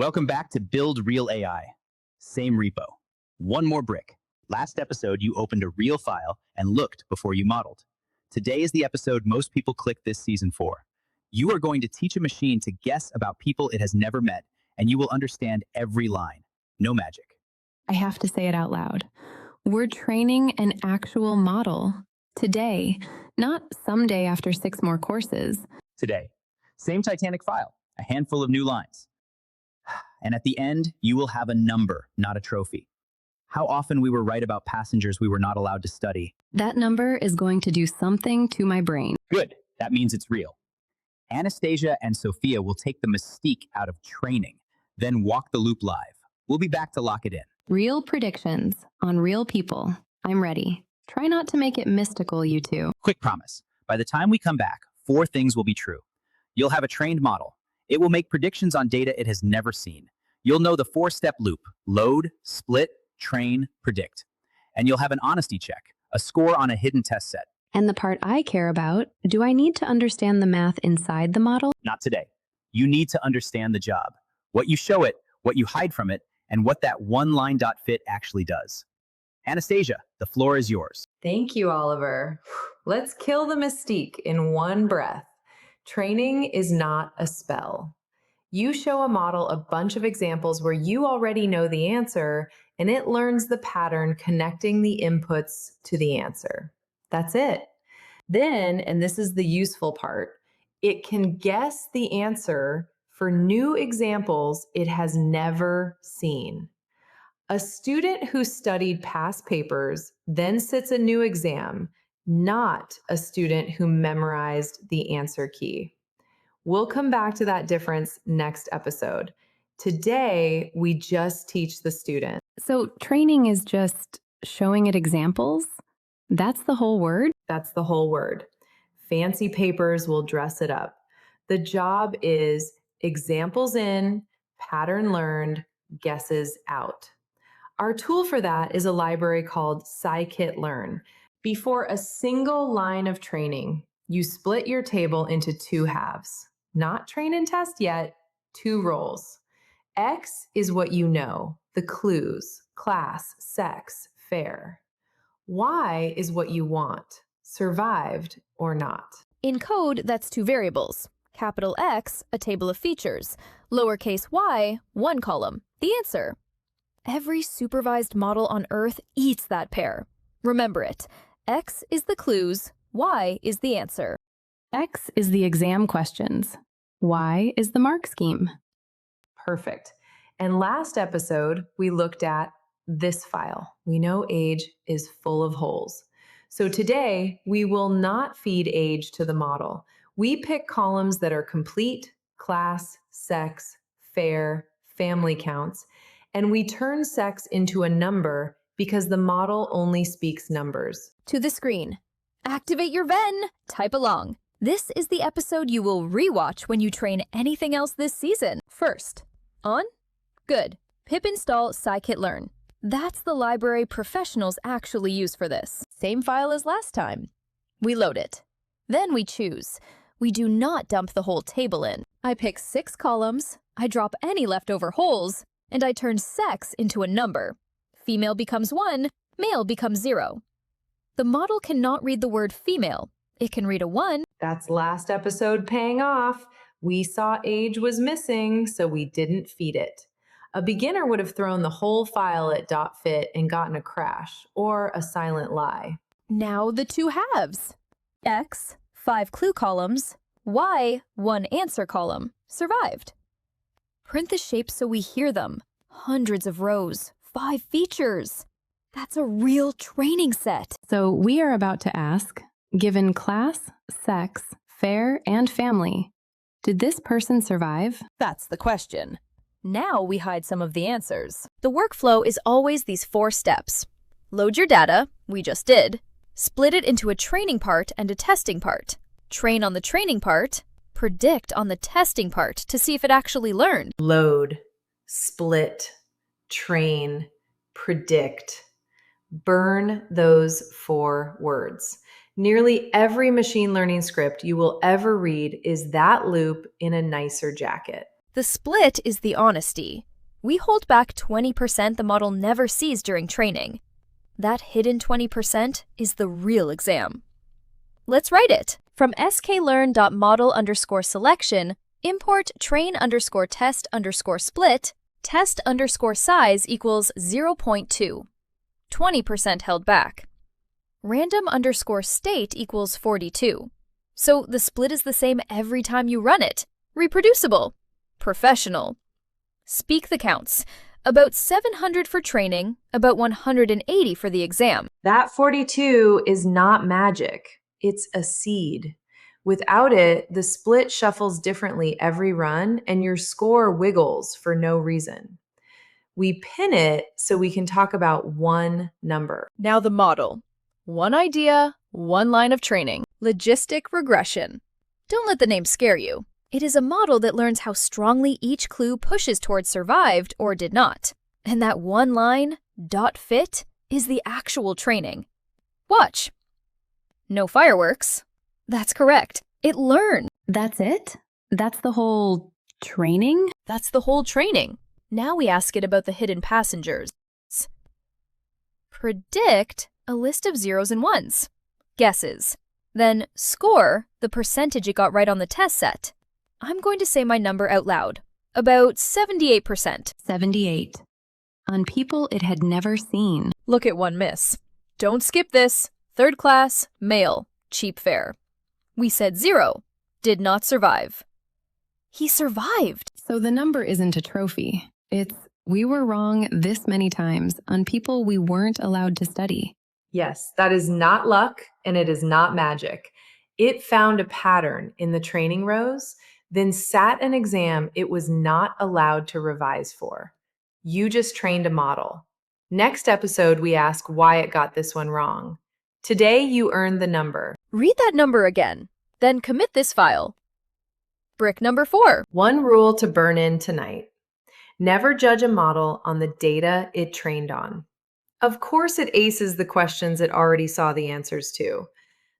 Welcome back to Build Real AI. Same repo. One more brick. Last episode, you opened a real file and looked before you modeled. Today is the episode most people click this season for. You are going to teach a machine to guess about people it has never met, and you will understand every line. No magic. I have to say it out loud. We're training an actual model today, not someday after 6 more courses. Today. Same Titanic file, a handful of new lines. And at the end, you will have a number, not a trophy. How often we were right about passengers we were not allowed to study. That number is going to do something to my brain. Good. That means it's real. Anastasia and Sophia will take the mystique out of training, then walk the loop live. We'll be back to lock it in. Real predictions on real people. I'm ready. Try not to make it mystical, you two. Quick promise. By the time we come back, 4 things will be true. You'll have a trained model. It will make predictions on data it has never seen. You'll know the 4-step loop: load, split, train, predict. And you'll have an honesty check, a score on a hidden test set. And the part I care about, do I need to understand the math inside the model? Not today. You need to understand the job, what you show it, what you hide from it, and what that one line dot fit actually does. Anastasia, the floor is yours. Thank you, Oliver. Let's kill the mystique in one breath. Training is not a spell. You show a model a bunch of examples where you already know the answer, and it learns the pattern connecting the inputs to the answer. That's it. Then, and this is the useful part, it can guess the answer for new examples it has never seen. A student who studied past papers then sits a new exam, not a student who memorized the answer key. We'll come back to that difference next episode. Today, we just teach the student. So training is just showing it examples? That's the whole word? That's the whole word. Fancy papers will dress it up. The job is examples in, pattern learned, guesses out. Our tool for that is a library called Scikit-learn. Before a single line of training, you split your table into 2 halves. Not train and test yet, 2 roles. X is what you know, the clues, class, sex, fair. Y is what you want, survived or not. In code, that's 2 variables. Capital X, a table of features. Lowercase y, 1 column, the answer. Every supervised model on Earth eats that pair. Remember it. X is the clues, Y is the answer. X is the exam questions. Y is the mark scheme. Perfect. And last episode, we looked at this file. We know age is full of holes. So today, we will not feed age to the model. We pick columns that are complete, class, sex, fair, family counts, and we turn sex into a number because the model only speaks numbers. To the screen. Activate your Venn. Type along. This is the episode you will rewatch when you train anything else this season. First, on? Good. Pip install Scikit-learn. That's the library professionals actually use for this. Same file as last time. We load it. Then we choose. We do not dump the whole table in. I pick 6 columns, I drop any leftover holes, and I turn sex into a number. Female becomes 1, male becomes 0. The model cannot read the word female. It can read a 1. That's last episode paying off. We saw age was missing, so we didn't feed it. A beginner would have thrown the whole file at .fit and gotten a crash or a silent lie. Now the 2 halves. X, 5 clue columns. Y, 1 answer column. Survived. Print the shapes so we hear them. Hundreds of rows. 5 features. That's a real training set. So we are about to ask, given class, sex, fair, and family, did this person survive? That's the question. Now we hide some of the answers. The workflow is always these 4 steps. Load your data, we just did. Split it into a training part and a testing part. Train on the training part. Predict on the testing part to see if it actually learned. Load, split, train, predict. Burn those 4 words. Nearly every machine learning script you will ever read is that loop in a nicer jacket. The split is the honesty. We hold back 20% the model never sees during training. That hidden 20% is the real exam. Let's write it. From sklearn.model_selection, import train_test_split, test_size equals 0.2. 20% held back. Random_state equals 42. So the split is the same every time you run it. Reproducible. Professional. Speak the counts. About 700 for training, about 180 for the exam. That 42 is not magic. It's a seed. Without it, the split shuffles differently every run and your score wiggles for no reason. We pin it so we can talk about one number. Now the model. One idea, one line of training. Logistic regression. Don't let the name scare you. It is a model that learns how strongly each clue pushes towards survived or did not. And that one line, .fit, is the actual training. Watch. No fireworks. That's correct. It learned. That's it? That's the whole training? That's the whole training. Now we ask it about the hidden passengers. Predict a list of zeros and ones. Guesses. Then score the percentage it got right on the test set. I'm going to say my number out loud. About 78%. 78. On people it had never seen. Look at one miss. Don't skip this. Third class, male, cheap fare. We said 0. Did not survive. He survived. So the number isn't a trophy. It's, we were wrong this many times on people we weren't allowed to study. Yes, that is not luck and it is not magic. It found a pattern in the training rows, then sat an exam it was not allowed to revise for. You just trained a model. Next episode, we ask why it got this one wrong. Today, you earned the number. Read that number again, then commit this file. Brick number 4. One rule to burn in tonight. Never judge a model on the data it trained on. Of course, it aces the questions it already saw the answers to.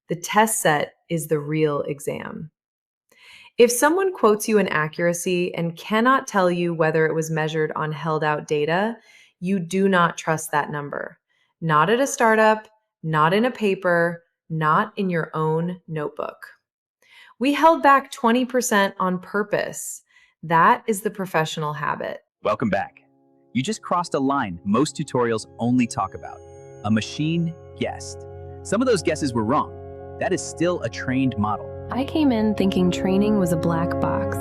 The test set is the real exam. If someone quotes you an accuracy and cannot tell you whether it was measured on held out data, you do not trust that number. Not at a startup, not in a paper, not in your own notebook. We held back 20% on purpose. That is the professional habit. Welcome back. You just crossed a line most tutorials only talk about. A machine guessed. Some of those guesses were wrong. That is still a trained model. I came in thinking training was a black box.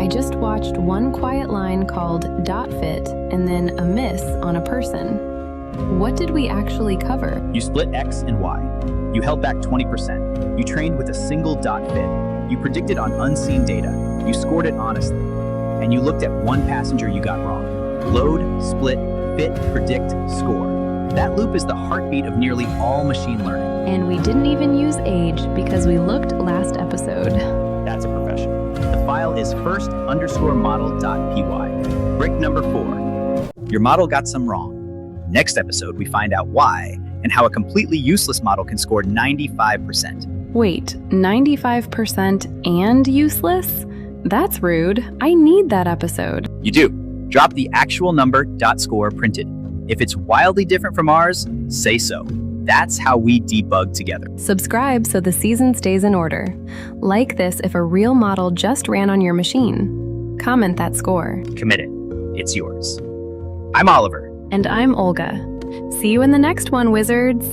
I just watched one quiet line called .fit and then a miss on a person. What did we actually cover? You split X and Y. You held back 20%. You trained with a single .fit. You predicted on unseen data. You scored it honestly. And you looked at one passenger you got wrong. Load, split, fit, predict, score. That loop is the heartbeat of nearly all machine learning. And we didn't even use age because we looked last episode. That's a professional. The file is first_model.py. Brick number 4. Your model got some wrong. Next episode, we find out why and how a completely useless model can score 95%. Wait, 95% and useless? That's rude. I need that episode. You do. Drop the actual number .score printed. If it's wildly different from ours, say so. That's how we debug together. Subscribe so the season stays in order. Like this if a real model just ran on your machine. Comment that score. Commit it. It's yours. I'm Oliver. And I'm Olga. See you in the next one, wizards.